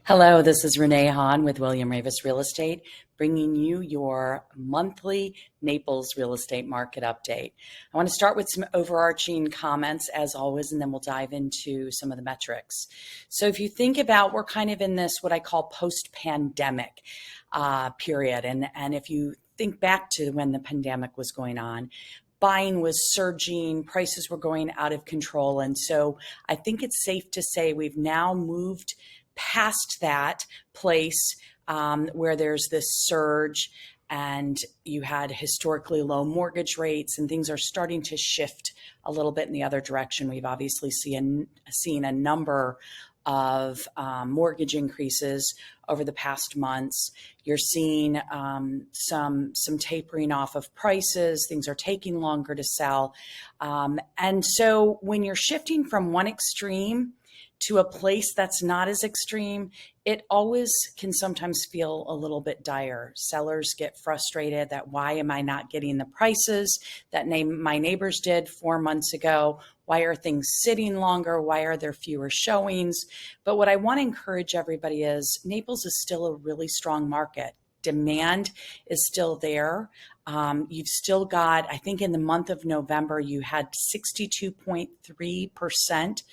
Hello, this is Renee Hahn with William Ravis Real Estate, bringing you your monthly Naples real estate market update. I want to start with some overarching comments, as always, and then we'll dive into some of the metrics. So if you think about, we're kind of in this, what I call post-pandemic period. And if you think back to when the pandemic was going on, buying was surging, prices were going out of control. And so I think it's safe to say we've now moved past that place where there's this surge and you had historically low mortgage rates and things are starting to shift a little bit in the other direction. We've obviously seen a number of mortgage increases over the past months. You're seeing some tapering off of prices. Things are taking longer to sell. And so when you're shifting from one extreme to a place that's not as extreme, it always can sometimes feel a little bit dire. Sellers get frustrated that why am I not getting the prices that my neighbors did 4 months ago? Why are things sitting longer? Why are there fewer showings? But what I want to encourage everybody is Naples is still a really strong market. Demand is still there. You've still got, I think in the month of November, you had 62.3%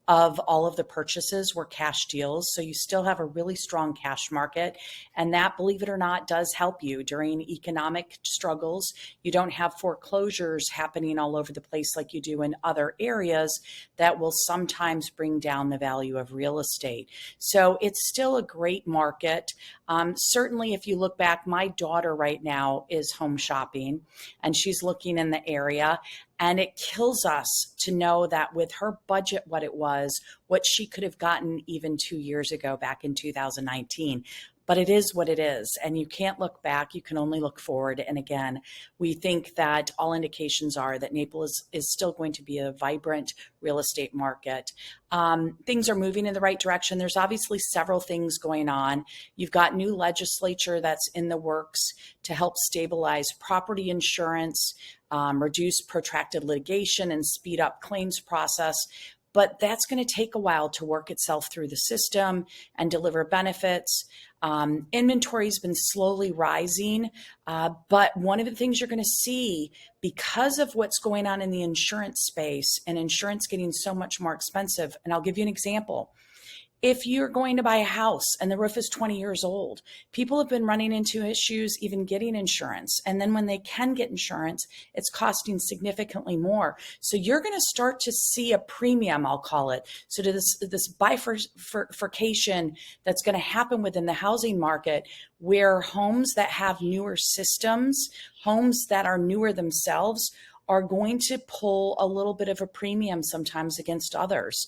of all of the purchases were cash deals. So you still have a really strong cash market. And that, believe it or not, does help you during economic struggles. You don't have foreclosures happening all over the place like you do in other areas that will sometimes bring down the value of real estate. So it's still a great market. Certainly, if you look back, my daughter right now is home shopping and she's looking in the area. And it kills us to know that with her budget, what she could have gotten even 2 years ago, back in 2019. But it is what it is. And you can't look back. You can only look forward. And again, we think that all indications are that Naples is still going to be a vibrant real estate market. Things are moving in the right direction. There's obviously several things going on. You've got new legislature that's in the works to help stabilize property insurance, reduce protracted litigation, and speed up claims process. But that's going to take a while to work itself through the system and deliver benefits. Inventory has been slowly rising, but one of the things you're going to see because of what's going on in the insurance space and insurance getting so much more expensive, and I'll give you an example. If you're going to buy a house and the roof is 20 years old, people have been running into issues even getting insurance. And then when they can get insurance, it's costing significantly more. So you're going to start to see a premium, I'll call it. So to this bifurcation that's going to happen within the housing market, where homes that have newer systems, homes that are newer themselves, are going to pull a little bit of a premium sometimes against others.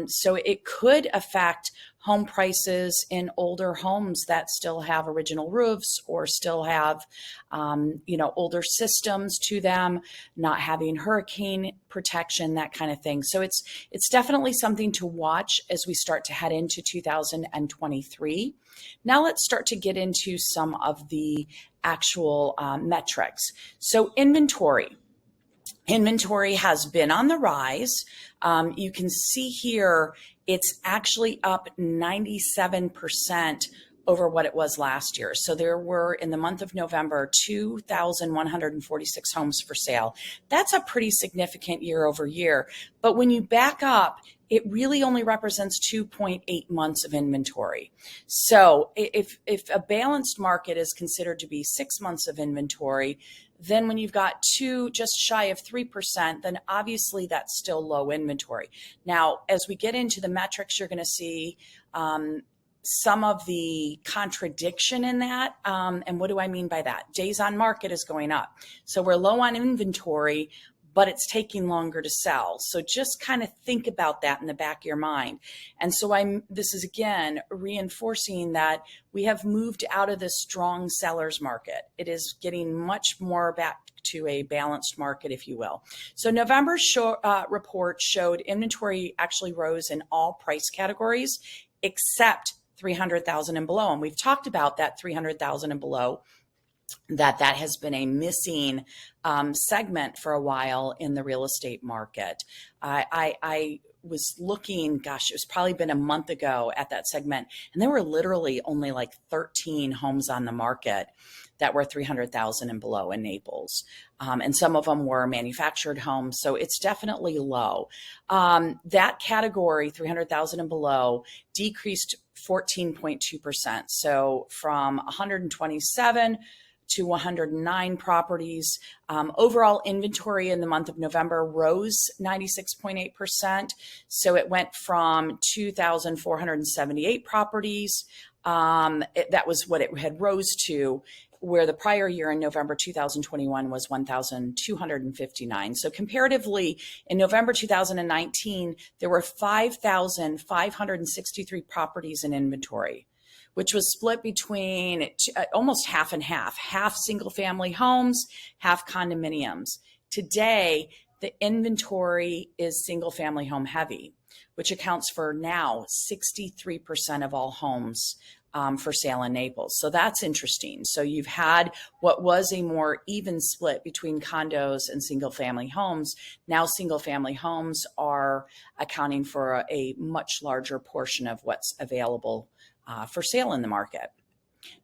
So it could affect home prices in older homes that still have original roofs or still have, older systems to them, not having hurricane protection, that kind of thing. So it's definitely something to watch as we start to head into 2023. Now let's start to get into some of the actual metrics. So Inventory has been on the rise. You can see here, it's actually up 97% over what it was last year. So there were, in the month of November, 2,146 homes for sale. That's a pretty significant year over year. But when you back up, it really only represents 2.8 months of inventory. So if a balanced market is considered to be 6 months of inventory, then when you've got just shy of 3%, then obviously that's still low inventory. Now, as we get into the metrics, you're going to see some of the contradiction in that. And what do I mean by that? Days on market is going up. So we're low on inventory, but it's taking longer to sell. So just kind of think about that in the back of your mind. And so this is again reinforcing that we have moved out of this strong seller's market. It is getting much more back to a balanced market, if you will. So November's report showed inventory actually rose in all price categories except 300,000 and below. And we've talked about that 300,000 and below, that has been a missing segment for a while in the real estate market. I was looking, gosh, it was probably been a month ago at that segment, and there were literally only like 13 homes on the market that were 300,000 and below in Naples. And some of them were manufactured homes. So it's definitely low. That category, 300,000 and below, decreased 14.2%. So from 127 to 109 properties. Overall inventory in the month of November rose 96.8%. So it went from 2,478 properties. That was what it had rose to, where the prior year in November 2021 was 1,259. So comparatively, in November 2019, there were 5,563 properties in inventory, which was split between almost half and half single family homes, half condominiums. Today, the inventory is single family home heavy, which accounts for now 63% of all homes for sale in Naples. So that's interesting. So you've had what was a more even split between condos and single family homes. Now single family homes are accounting for a much larger portion of what's available for sale in the market.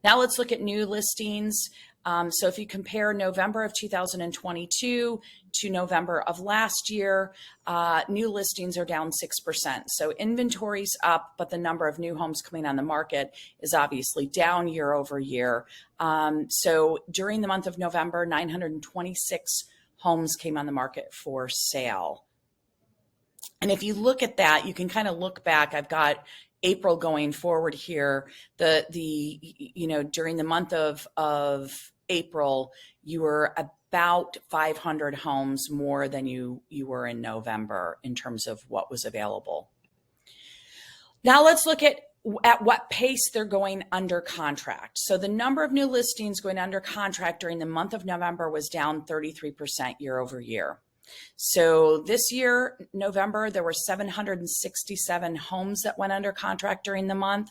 Now let's look at new listings. So if you compare November of 2022 to November of last year, new listings are down 6%. So inventory's up, but the number of new homes coming on the market is obviously down year over year. So during the month of November, 926 homes came on the market for sale. And if you look at that, you can kind of look back. I've got April going forward here. During the month of April, you were about 500 homes more than you were in November in terms of what was available. Now let's look at what pace they're going under contract. So the number of new listings going under contract during the month of November was down 33% year over year. So this year, November, there were 767 homes that went under contract during the month,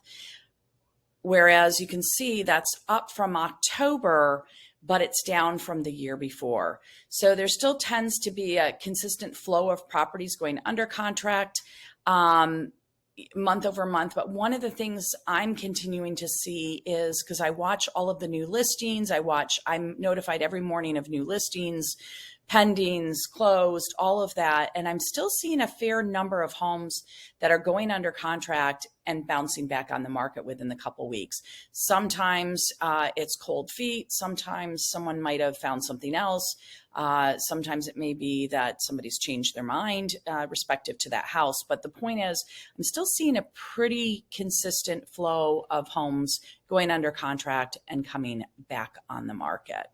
whereas you can see that's up from October, but it's down from the year before. So there still tends to be a consistent flow of properties going under contract month over month. But one of the things I'm continuing to see is, because I watch all of the new listings, I'm notified every morning of new listings, pendings, closed, all of that. And I'm still seeing a fair number of homes that are going under contract and bouncing back on the market within a couple weeks. Sometimes it's cold feet. Sometimes someone might have found something else. Sometimes it may be that somebody's changed their mind respective to that house. But the point is, I'm still seeing a pretty consistent flow of homes going under contract and coming back on the market.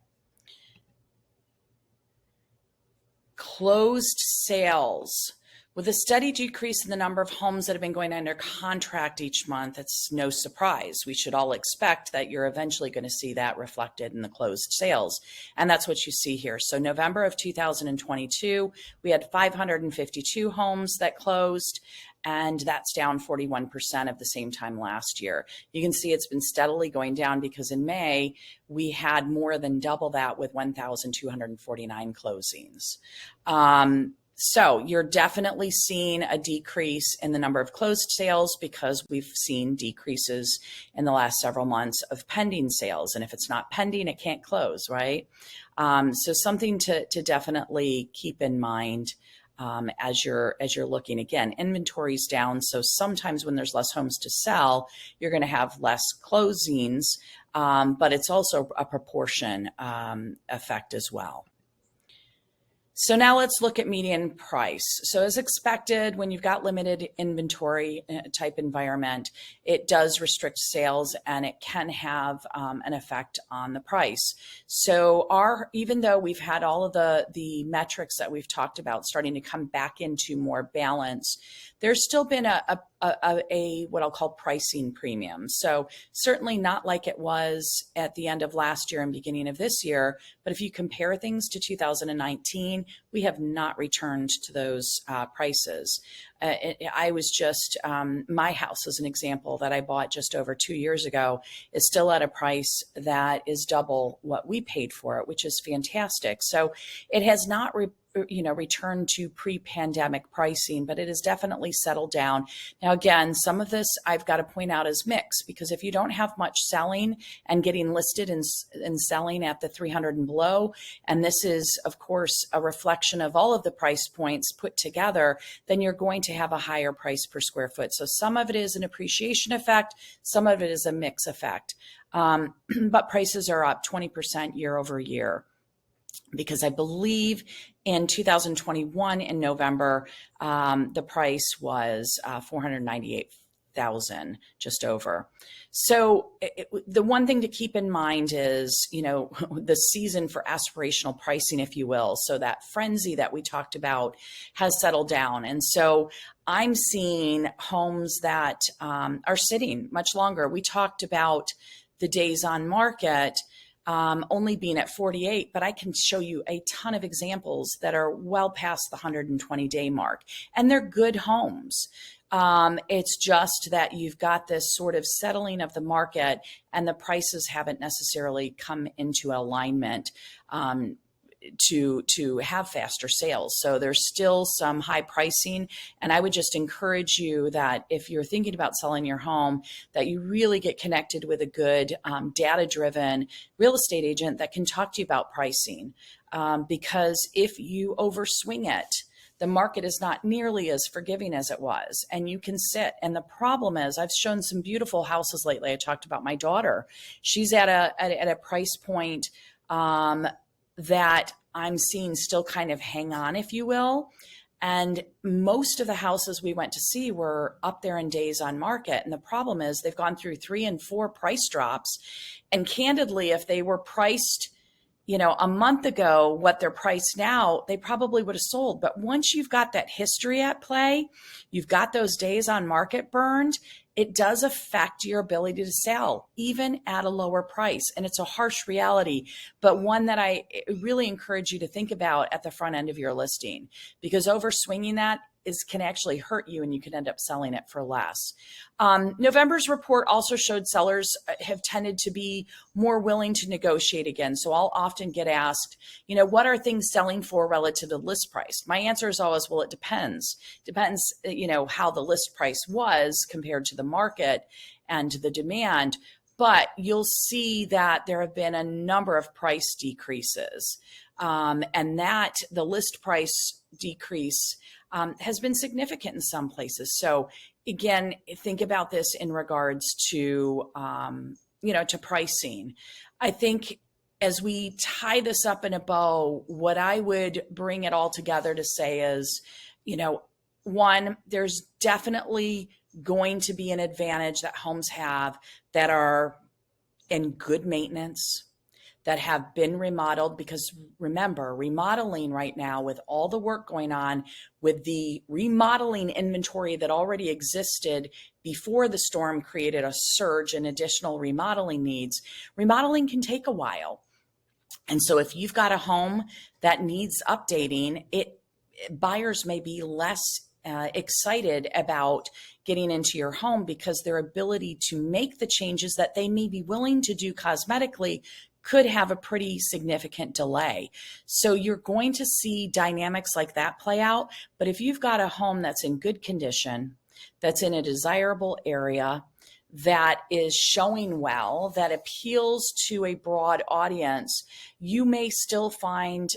Closed sales. With a steady decrease in the number of homes that have been going under contract each month, it's no surprise. We should all expect that you're eventually going to see that reflected in the closed sales. And that's what you see here. So November of 2022, we had 552 homes that closed, and that's down 41% of the same time last year. You can see it's been steadily going down because in May, we had more than double that with 1,249 closings. So you're definitely seeing a decrease in the number of closed sales because we've seen decreases in the last several months of pending sales. And if it's not pending, it can't close, right? So something to definitely keep in mind as you're looking. Again, inventory's down. So sometimes when there's less homes to sell, you're going to have less closings, but it's also a proportion effect as well. So now let's look at median price. So as expected, when you've got limited inventory type environment, it does restrict sales and it can have an effect on the price. So even though we've had all of the metrics that we've talked about starting to come back into more balance, there's still been a what I'll call pricing premium. So certainly not like it was at the end of last year and beginning of this year, but if you compare things to 2019, we have not returned to those prices. I was just, my house as an example that I bought just over 2 years ago is still at a price that is double what we paid for it, which is fantastic. So it has not return to pre-pandemic pricing, but it has definitely settled down. Now, again, some of this I've got to point out is mixed, because if you don't have much selling and getting listed and selling at the 300 and below, and this is, of course, a reflection of all of the price points put together, then you're going to have a higher price per square foot. So some of it is an appreciation effect, some of it is a mix effect. But prices are up 20% year over year, because I believe in 2021 in November, the price was 498,000, just over. So the one thing to keep in mind is, the season for aspirational pricing, if you will. So that frenzy that we talked about has settled down. And so I'm seeing homes that are sitting much longer. We talked about the days on market only being at 48, but I can show you a ton of examples that are well past the 120-day mark, and they're good homes. It's just that you've got this sort of settling of the market, and the prices haven't necessarily come into alignment to have faster sales. So there's still some high pricing. And I would just encourage you that if you're thinking about selling your home, that you really get connected with a good data-driven real estate agent that can talk to you about pricing. Because if you overswing it, the market is not nearly as forgiving as it was, and you can sit. And the problem is, I've shown some beautiful houses lately. I talked about my daughter. She's at a price point that I'm seeing still kind of hang on, if you will. And most of the houses we went to see were up there in days on market. And the problem is they've gone through 3 and 4 price drops. And candidly, if they were priced, a month ago, what they're priced now, they probably would have sold. But once you've got that history at play, you've got those days on market burned, it does affect your ability to sell, even at a lower price. And it's a harsh reality, but one that I really encourage you to think about at the front end of your listing, because overswinging that can actually hurt you, and you can end up selling it for less. November's report also showed sellers have tended to be more willing to negotiate again. So I'll often get asked, what are things selling for relative to list price? My answer is always, well, it depends. Depends, how the list price was compared to the market and the demand. But you'll see that there have been a number of price decreases, and that the list price decrease has been significant in some places. So again, think about this in regards to, to pricing. I think as we tie this up in a bow, what I would bring it all together to say is, one, there's definitely going to be an advantage that homes have that are in good maintenance, that have been remodeled, because remember, remodeling right now, with all the work going on, with the remodeling inventory that already existed before the storm created a surge in additional remodeling needs, remodeling can take a while. And so if you've got a home that needs updating, buyers may be less excited about getting into your home, because their ability to make the changes that they may be willing to do cosmetically could have a pretty significant delay. So you're going to see dynamics like that play out. But if you've got a home that's in good condition, that's in a desirable area, that is showing well, that appeals to a broad audience, you may still find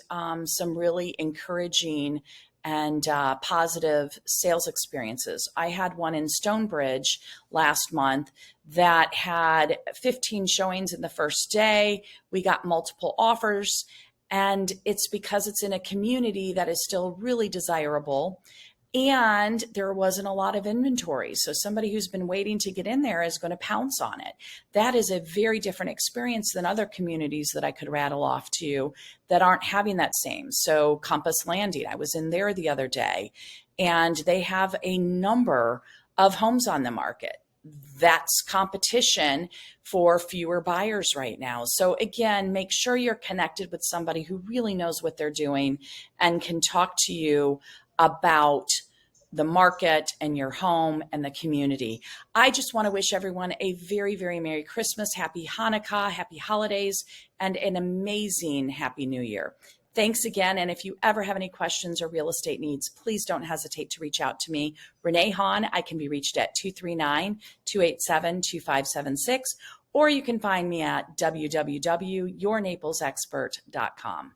some really encouraging and positive sales experiences. I had one in Stonebridge last month that had 15 showings in the first day. We got multiple offers, and it's because it's in a community that is still really desirable. And there wasn't a lot of inventory. So somebody who's been waiting to get in there is going to pounce on it. That is a very different experience than other communities that I could rattle off to you that aren't having that same. So Compass Landing, I was in there the other day, and they have a number of homes on the market. That's competition for fewer buyers right now. So again, make sure you're connected with somebody who really knows what they're doing and can talk to you about the market and your home and the community. I just want to wish everyone a very, very Merry Christmas, Happy Hanukkah, Happy Holidays, and an amazing Happy New Year. Thanks again. And if you ever have any questions or real estate needs, please don't hesitate to reach out to me. Renee Hahn, I can be reached at 239-287-2576, or you can find me at www.yournaplesexpert.com.